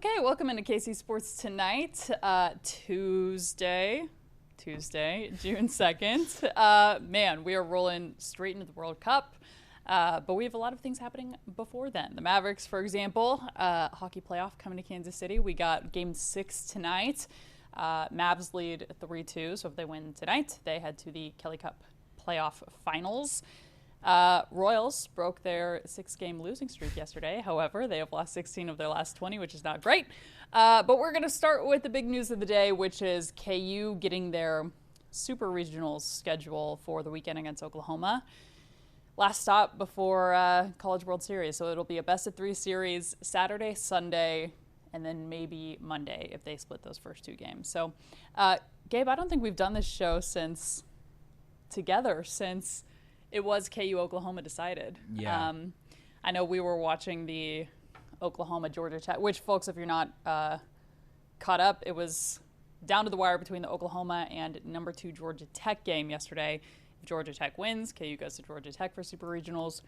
Okay, welcome into KC Sports Tonight, Tuesday, June 2nd. Man, we are rolling straight into the World Cup, but we have a lot of things happening before then. The Mavericks, for example, hockey playoff coming to Kansas City. We got Game 6 tonight. Mavs lead 3-2, so if they win tonight, they head to the Kelly Cup playoff finals. Royals broke their 6-game losing streak yesterday. However, they have lost 16 of their last 20, which is not great. But we're going to start with the big news of the day, which is KU getting their Super Regionals schedule for the weekend against Oklahoma. Last stop before College World Series. So it'll be a best-of-3 series Saturday, Sunday, and then maybe Monday if they split those first 2 games. So, Gabe, I don't think we've done this show since it was KU Oklahoma decided. Yeah. I know we were watching the Oklahoma Georgia Tech, which, folks, if you're not caught up, it was down to the wire between the Oklahoma and number 2 Georgia Tech game yesterday. If Georgia Tech wins, KU goes to Georgia Tech for Super Regionals.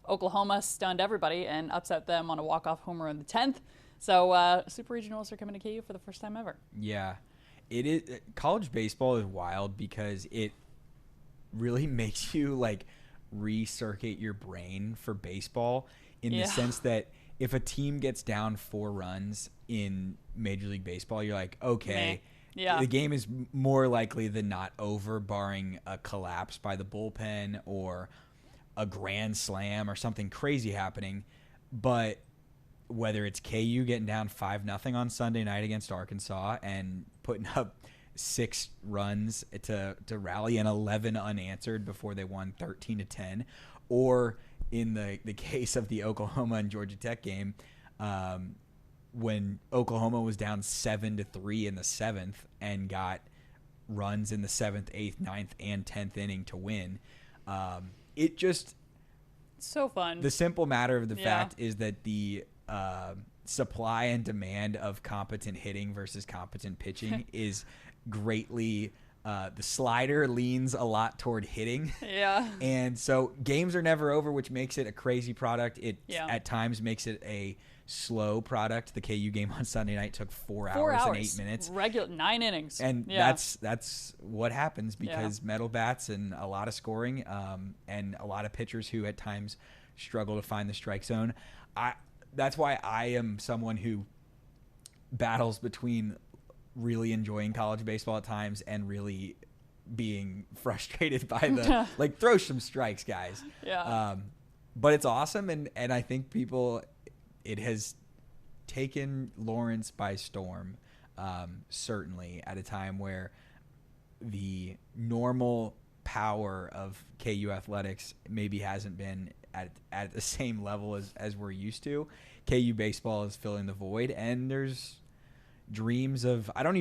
Oklahoma stunned everybody and upset them on a walk-off homer in the 10th. So Super Regionals are coming to KU for the first time ever. Yeah. It is. College baseball is wild because it really makes you like recircuit your brain for baseball in the sense that if a team gets down 4 runs in Major League Baseball, you're like, okay, the game is more likely than not over, barring a collapse by the bullpen or a grand slam or something crazy happening. But whether it's KU getting down 5-0 on Sunday night against Arkansas and putting up 6 runs to rally and 11 unanswered before they won 13-10, or in the case of the Oklahoma and Georgia Tech game, when Oklahoma was down 7-3 in the 7th and got runs in the 7th, 8th, 9th, and 10th inning to win. It just so fun. The simple matter of the fact is that the supply and demand of competent hitting versus competent pitching is greatly the slider leans a lot toward hitting. Yeah. And so games are never over, which makes it a crazy product. It at times makes it a slow product. The KU game on Sunday night took 4 hours and 8 minutes. Regular 9 innings. And that's what happens because metal bats and a lot of scoring and a lot of pitchers who at times struggle to find the strike zone. That's why I am someone who battles between really enjoying college baseball at times and really being frustrated by the like throw some strikes, guys. But it's awesome, and I think it has taken Lawrence by storm, certainly at a time where the normal power of KU athletics maybe hasn't been at the same level as we're used to. KU baseball is filling the void, and there's dreams of I wouldn't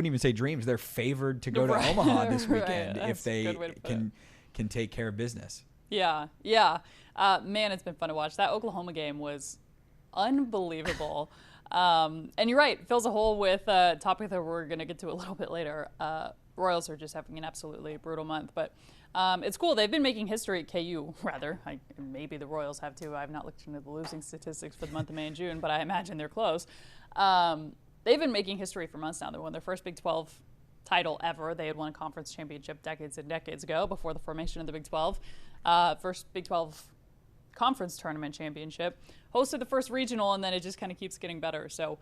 even say dreams. They're favored to go to Omaha this weekend if they can take care of business. Yeah. Man, it's been fun to watch. That Oklahoma game was unbelievable. And you're right, fills a hole with a topic that we're going to get to a little bit later. Royals are just having an absolutely brutal month, but it's cool. They've been making history at KU, rather. Maybe the Royals have too. I've not looked into the losing statistics for the month of May and June, but I imagine they're close. They've been making history for months now. They won their first Big 12 title ever. They had won a conference championship decades and decades ago before the formation of the Big 12. First Big 12 conference tournament championship. Hosted the first regional, and then it just kind of keeps getting better. So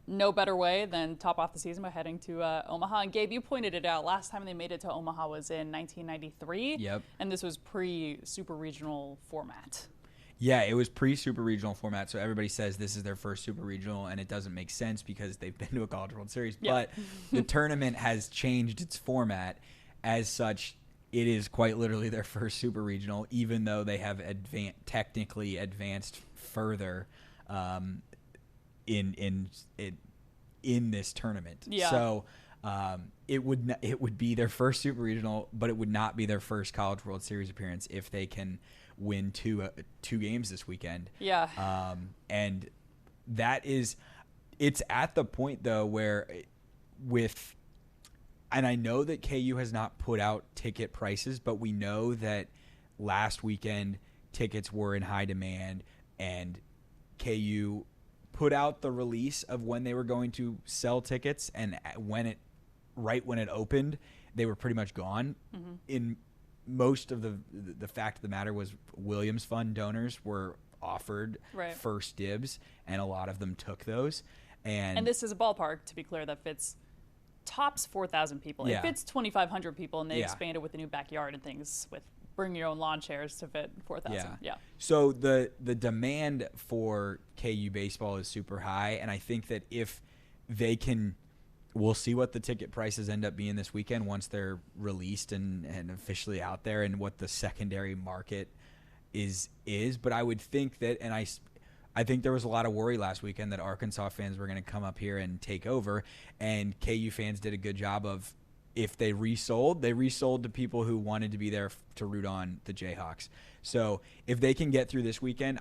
no better way than top off the season by heading to Omaha. And Gabe, you pointed it out. Last time they made it to Omaha was in 1993. Yep. And this was pre-super regional format. Yeah, it was pre-Super Regional format, so everybody says this is their first Super Regional, and it doesn't make sense because they've been to a College World Series. But the tournament has changed its format. As such, it is quite literally their first Super Regional, even though they have technically advanced further in this tournament. Yeah. So it would be their first Super Regional, but it would not be their first College World Series appearance if they can win two games this weekend. Yeah. And that is, it's at the point though where and I know that KU has not put out ticket prices, but we know that last weekend tickets were in high demand and KU put out the release of when they were going to sell tickets, and right when it opened, they were pretty much gone. Mm-hmm. In most of the fact of the matter was Williams Fund donors were offered first dibs, and a lot of them took those. And this is a ballpark, to be clear, that fits tops 4,000 people. It fits 2,500 people, and they expanded with the new backyard and things with bring your own lawn chairs to fit 4,000. Yeah. So the demand for KU baseball is super high, and I think that if they can, we'll see what the ticket prices end up being this weekend once they're released and officially out there, and what the secondary market is. But I would think that, and I think there was a lot of worry last weekend that Arkansas fans were going to come up here and take over, and KU fans did a good job of, if they resold to people who wanted to be there to root on the Jayhawks. So if they can get through this weekend,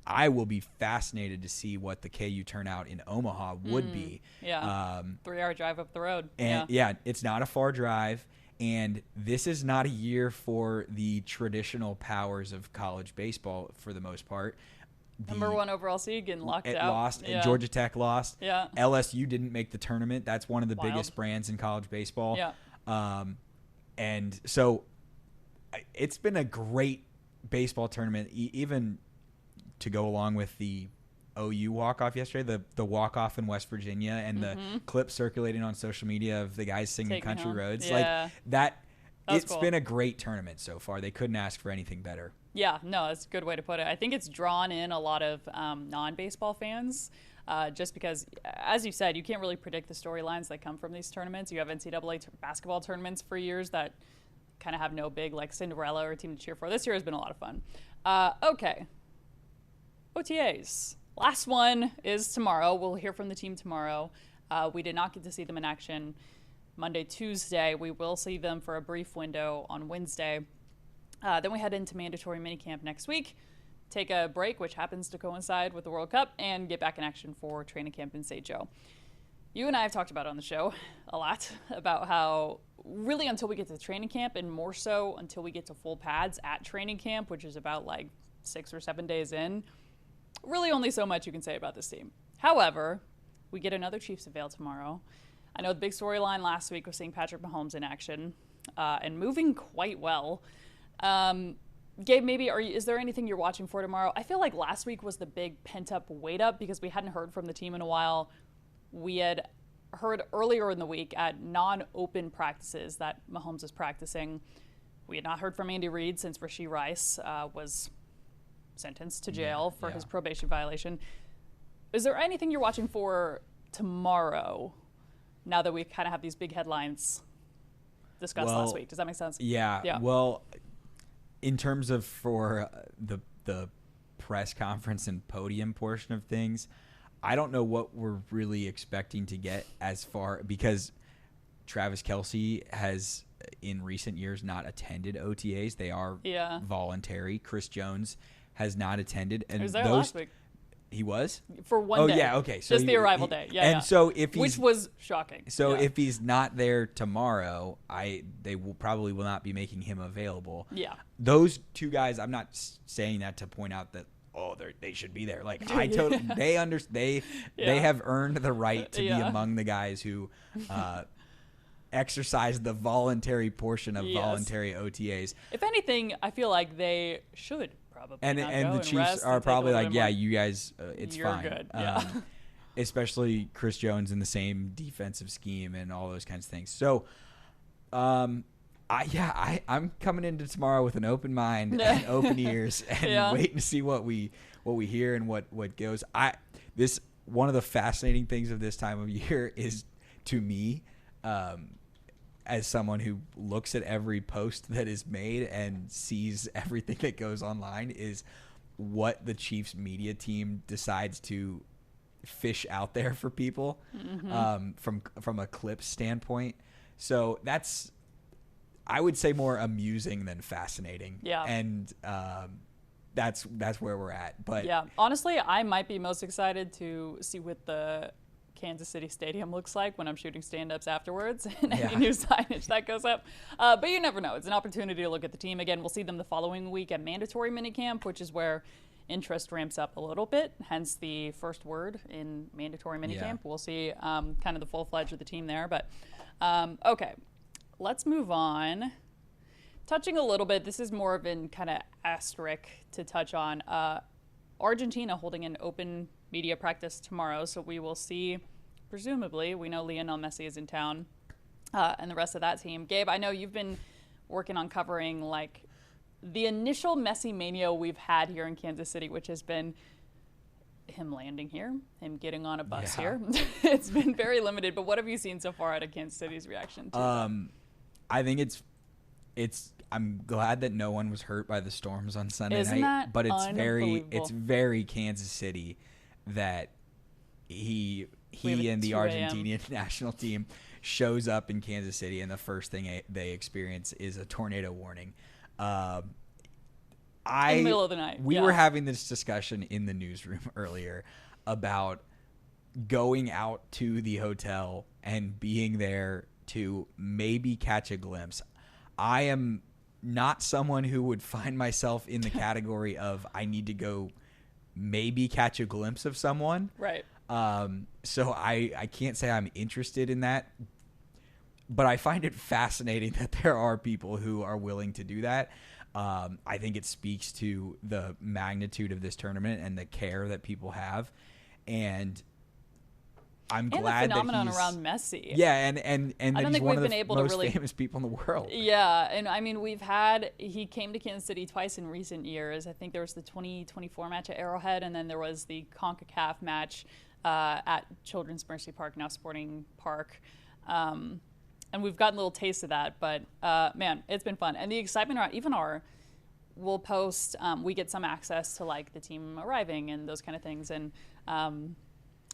I will be fascinated to see what the KU turnout in Omaha would be. Yeah, 3-hour drive up the road. And it's not a far drive. And this is not a year for the traditional powers of college baseball for the most part. Number 1 overall seed getting locked out. Lost, and Georgia Tech lost. Yeah. LSU didn't make the tournament. That's one of the biggest brands in college baseball. Yeah. And so it's been a great baseball tournament, even to go along with the OU walk-off yesterday, the walk-off in West Virginia, and the clip circulating on social media of the guys singing Country Roads. Yeah. Like that. It's cool. been a great tournament so far. They couldn't ask for anything better. Yeah, no, that's a good way to put it. I think it's drawn in a lot of non-baseball fans just because, as you said, you can't really predict the storylines that come from these tournaments. You have NCAA basketball tournaments for years that kind of have no big, like, Cinderella or team to cheer for. This year has been a lot of fun. Okay. OTAs. Last one is tomorrow. We'll hear from the team tomorrow. We did not get to see them in action Monday, Tuesday. We will see them for a brief window on Wednesday. Then we head into mandatory minicamp next week, take a break, which happens to coincide with the World Cup, and get back in action for training camp in St. Joe. You and I have talked about it on the show a lot, about how really until we get to training camp, and more so until we get to full pads at training camp, which is about like 6 or 7 days in, really only so much you can say about this team. However, we get another Chiefs unveil tomorrow. I know the big storyline last week was seeing Patrick Mahomes in action and moving quite well. Gabe, maybe is there anything you're watching for tomorrow? I feel like last week was the big pent-up wait-up because we hadn't heard from the team in a while. We had heard earlier in the week at non-open practices that Mahomes is practicing. We had not heard from Andy Reid since Rashee Rice was sentenced to jail for his probation violation. Is there anything you're watching for tomorrow now that we kind of have these big headlines discussed last week? Does that make sense? Yeah. Well, in terms of for the press conference and podium portion of things, I don't know what we're really expecting to get as far, because Travis Kelce has in recent years not attended OTAs. They are voluntary. Chris Jones has not attended. And he was there last week. He was? For one day. Oh, yeah, okay. So just the arrival day. Yeah. So if he's, which was shocking. So if he's not there tomorrow, they probably will not be making him available. Yeah. Those two guys, I'm not saying that to point out that they should be there. Like they have earned the right to be among the guys who exercise the voluntary portion of voluntary OTAs. If anything, I feel like they should. And the Chiefs are probably like, you guys, it's You're fine. Good. Yeah. Especially Chris Jones in the same defensive scheme and all those kinds of things. So, I'm coming into tomorrow with an open mind and open ears and waiting to see what we hear and what goes. This one of the fascinating things of this time of year is, to me, as someone who looks at every post that is made and sees everything that goes online, is what the Chiefs media team decides to fish out there for people from a clip standpoint. So that's, I would say, more amusing than fascinating. Yeah. And that's where we're at. But yeah, honestly, I might be most excited to see what the Kansas City Stadium looks like when I'm shooting stand-ups afterwards and any new signage that goes up. But you never know. It's an opportunity to look at the team. Again, we'll see them the following week at mandatory minicamp, which is where interest ramps up a little bit, hence the first word in mandatory minicamp. Yeah. We'll see kind of the full-fledged of the team there. But, okay, let's move on. Touching a little bit, this is more of an kind of asterisk to touch on. Argentina holding an open media practice tomorrow, so we will see, presumably, we know Lionel Messi is in town, and the rest of that team. Gabe, I know you've been working on covering, like, the initial Messi Mania we've had here in Kansas City, which has been him landing here, him getting on a bus here. It's been very limited, but what have you seen so far out of Kansas City's reaction to that? I think I'm glad that no one was hurt by the storms on Sunday Isn't night, that but it's unbelievable? very Kansas City that he and the 2 a.m. Argentinian national team shows up in Kansas City, and the first thing they experience is a tornado warning. In the middle of the night. We were having this discussion in the newsroom earlier about going out to the hotel and being there to maybe catch a glimpse. I am not someone who would find myself in the category of I need to go maybe catch a glimpse of someone. Right. So I can't say I'm interested in that, but I find it fascinating that there are people who are willing to do that. I think it speaks to the magnitude of this tournament and the care that people have. And I'm glad the phenomenon that he's around Messi. Yeah, and I that don't he's think one we've of been the able to most really famous people in the world. Yeah, and I mean, he came to Kansas City twice in recent years. I think there was the 2024 match at Arrowhead, and then there was the CONCACAF match at Children's Mercy Park, now Sporting Park. And we've gotten a little taste of that, but man, it's been fun. And the excitement around even we'll post, we get some access to like the team arriving and those kind of things. And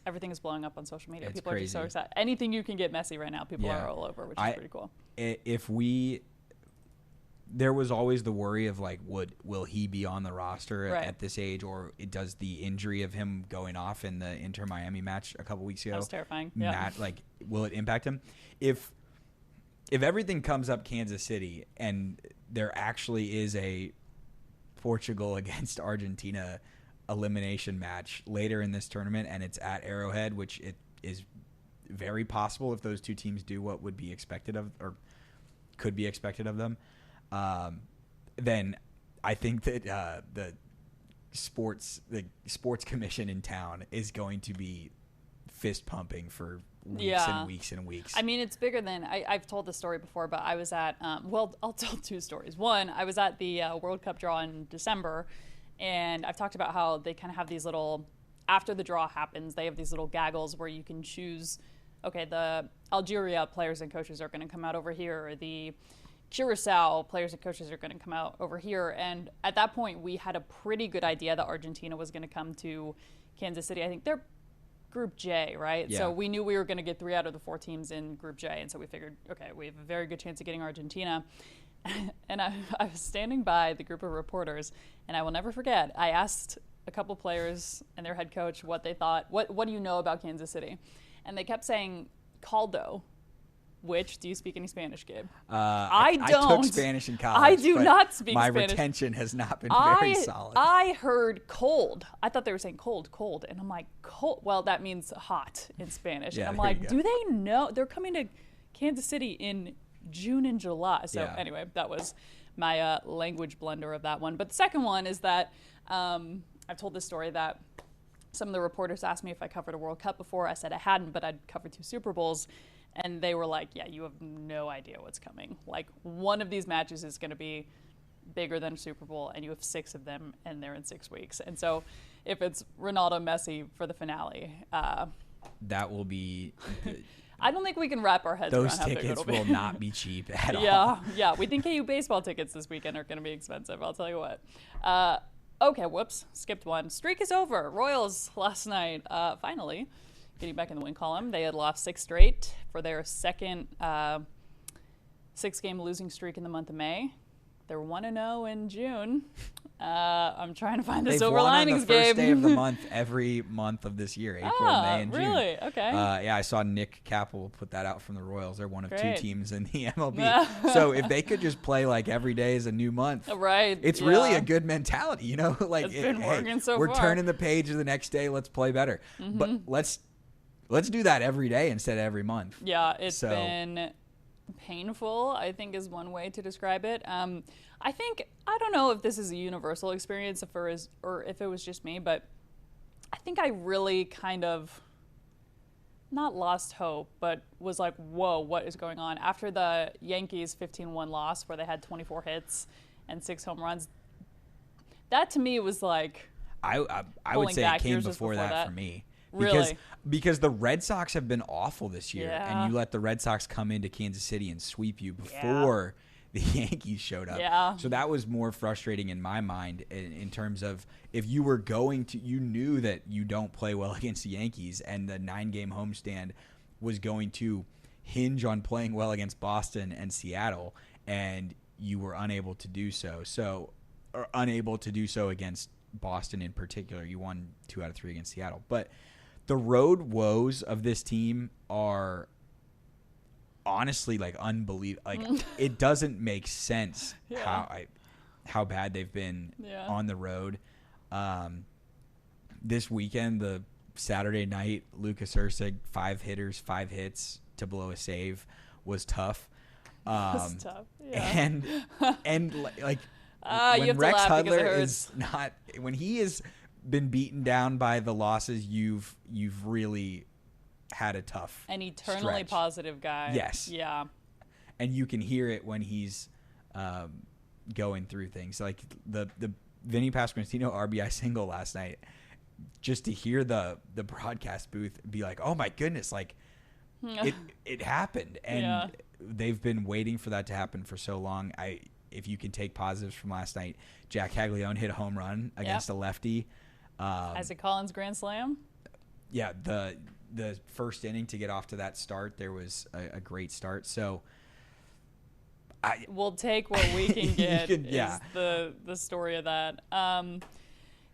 everything is blowing up on social media. It's people crazy. are just so excited. Anything you can get Messi right now, people are all over, which is pretty cool. There was always the worry of like, will he be on the roster at this age, or does the injury of him going off in the Inter Miami match a couple weeks ago? That was terrifying. Yeah. Will it impact him? If everything comes up Kansas City and there actually is a Portugal against Argentina elimination match later in this tournament, and it's at Arrowhead, which it is very possible if those two teams do what would be expected of, or could be expected of them, then I think that the sports commission in town is going to be fist pumping for weeks and weeks and weeks. I mean, it's bigger than I've told this story before, but I was at I'll tell two stories. One, I was at the World Cup draw in December, and I've talked about how they kind of have these little, after the draw happens, they have these little gaggles where you can choose, okay, the Algeria players and coaches are going to come out over here, or the Curacao players and coaches are going to come out over here. And at that point, we had a pretty good idea that Argentina was going to come to Kansas City. I think they're Group J, right? Yeah. So we knew we were going to get 3 out of the 4 teams in Group J. And so we figured, okay, we have a very good chance of getting Argentina. And I was standing by the group of reporters, and I will never forget, I asked a couple players and their head coach what they thought, what do you know about Kansas City? And they kept saying caldo, which, do you speak any Spanish, Gabe? I don't. I took Spanish in college. I do not speak my Spanish. My retention has not been very solid. I heard cold. I thought they were saying cold. And I'm like, cold? Well, that means hot in Spanish. Yeah, and I'm like, do they know? They're coming to Kansas City in June and July. So anyway, that was my language blunder of that one. But the second one is that I've told this story that some of the reporters asked me if I covered a World Cup before. I said I hadn't, but I'd covered 2 Super Bowls. And they were like, yeah, you have no idea what's coming. Like, one of these matches is going to be bigger than a Super Bowl, and you have 6 of them, and they're in 6 weeks. And so if it's Ronaldo Messi for the finale, that will be... I don't think we can wrap our heads around how big it'll be. Those tickets will not be cheap at all. Yeah. We think KU baseball tickets this weekend are going to be expensive, I'll tell you what. Okay, whoops, skipped one. Streak is over. Royals last night, finally, getting back in the win column. They had lost 6 straight for their second 6-game losing streak in the month of May. They're 1-0 in June. I'm trying to find the They've silver won linings on the first game. day of the month every month of this year, April, May, and June. Really? Okay. Yeah, I saw Nick Capel put that out from the Royals. They're one of Great. 2 teams in the MLB. So if they could just play like every day is a new month, Right. it's really a good mentality, you know? Like It's been working so we're far. turning the page of the next day. Let's play better. But let's do that every day instead of every month. Yeah, it's been painful, I think is one way to describe it. I don't know if this is a universal experience or if it was just me, but I think I really kind of not lost hope, but was like, whoa, what is going on? After the Yankees 15-1 loss where they had 24 hits and 6 home runs, that to me was like I would say it came before that for me. Really? Because the Red Sox have been awful this year, Yeah. and you let the Red Sox come into Kansas City and sweep you before the Yankees showed up. Yeah. So that was more frustrating in my mind in terms of if you were going to, you knew that you don't play well against the Yankees, and the 9-game homestand was going to hinge on playing well against Boston and Seattle, and you were unable to do so. Or unable to do so against Boston in particular. You won 2 out of 3 against Seattle, but the road woes of this team are honestly like unbelievable. Like it doesn't make sense how bad they've been on the road. This weekend, the Saturday night, Lucas Erceg, 5 hitters, 5 hits to blow a save was tough. That's tough. Yeah. And like you when have to Rex laugh because it Hudler hurts. is not, when he has been beaten down by the losses, you've really had a tough An eternally stretch. positive guy. Yes. Yeah. And you can hear it when he's going through things like the Vinny Pasquantino RBI single last night. Just to hear the broadcast booth be like, "Oh my goodness!" Like it happened, and they've been waiting for that to happen for so long. If you can take positives from last night, Jack Caglione hit a home run against a lefty. Isaac Collins grand slam. Yeah, the first inning to get off to that start, there was a great start. So we'll take what we can get. Is the story of that.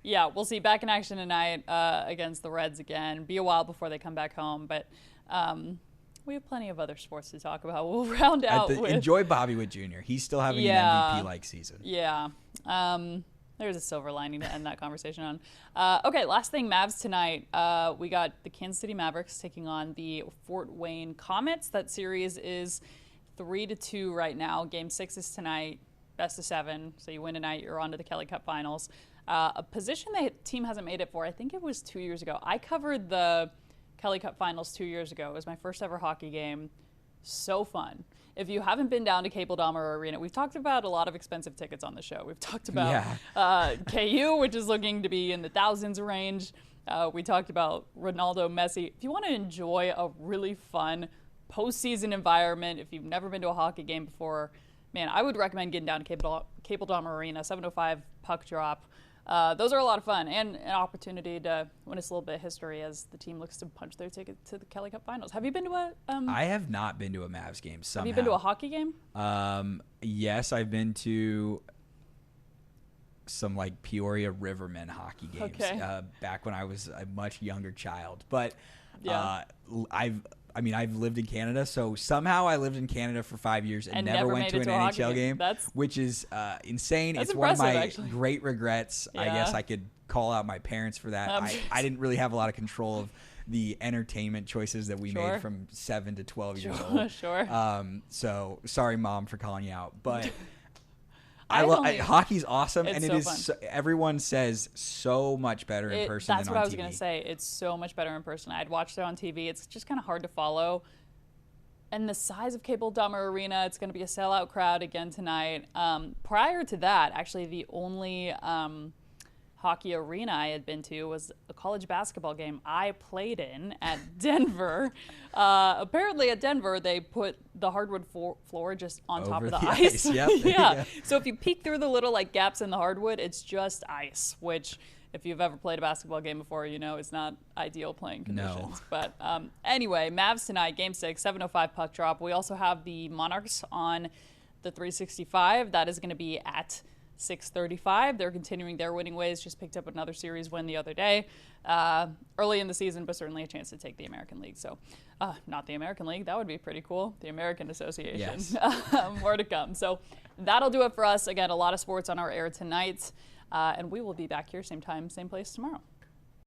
We'll see. Back in action tonight against the Reds again. Be a while before they come back home, but we have plenty of other sports to talk about. We'll round out with enjoy Bobby Witt Jr. He's still having an MVP-like season. Yeah. There's a silver lining to end that conversation on. Okay, last thing, Mavs tonight. We got the Kansas City Mavericks taking on the Fort Wayne Comets. That series is 3-2 right now. Game 6 is tonight, best of 7. So you win tonight, you're on to the Kelly Cup Finals. A position the team hasn't made it for, I think it was 2 years ago. I covered the Kelly Cup Finals 2 years ago. It was my first ever hockey game. So fun. If you haven't been down to Cable Dahmer Arena, we've talked about a lot of expensive tickets on the show. We've talked about KU, which is looking to be in the thousands range. We talked about Ronaldo, Messi. If you want to enjoy a really fun postseason environment, if you've never been to a hockey game before, man, I would recommend getting down to Cable Dahmer Arena, 7:05 puck drop. Those are a lot of fun and an opportunity to witness a little bit of history as the team looks to punch their ticket to the Kelly Cup Finals. Have you been to a? I have not been to a Mavs game. Somehow. Have you been to a hockey game? Yes, I've been to some like Peoria Rivermen hockey games back when I was a much younger child. But I've lived in Canada, so somehow I lived in Canada for 5 years and never went to an NHL game, which is insane. It's one of my great regrets. Yeah. I guess I could call out my parents for that. I didn't really have a lot of control of the entertainment choices that we made from 7 to 12 years old. So sorry, Mom, for calling you out. But hockey's awesome, and it is. Everyone says so much better in person than on TV. That's what I was going to say. It's so much better in person. I'd watched it on TV. It's just kind of hard to follow. And the size of Cable Dahmer Arena, it's going to be a sellout crowd again tonight. Prior to that, actually, the only hockey arena I had been to was a college basketball game I played in at Denver. Apparently at Denver, they put the hardwood floor just on top of the ice. Yep. So if you peek through the little like gaps in the hardwood, it's just ice, which if you've ever played a basketball game before, you know it's not ideal playing conditions. No. But anyway, Mavs tonight, Game 6, 7:05 puck drop. We also have the Monarchs on the 365. That is going to be at 6:35. They're continuing their winning ways. Just picked up another series win the other day, early in the season, but certainly a chance to take the American League. So, not the American League. That would be pretty cool. The American Association. Yes. More to come. So that'll do it for us. Again, a lot of sports on our air tonight, and we will be back here same time, same place tomorrow.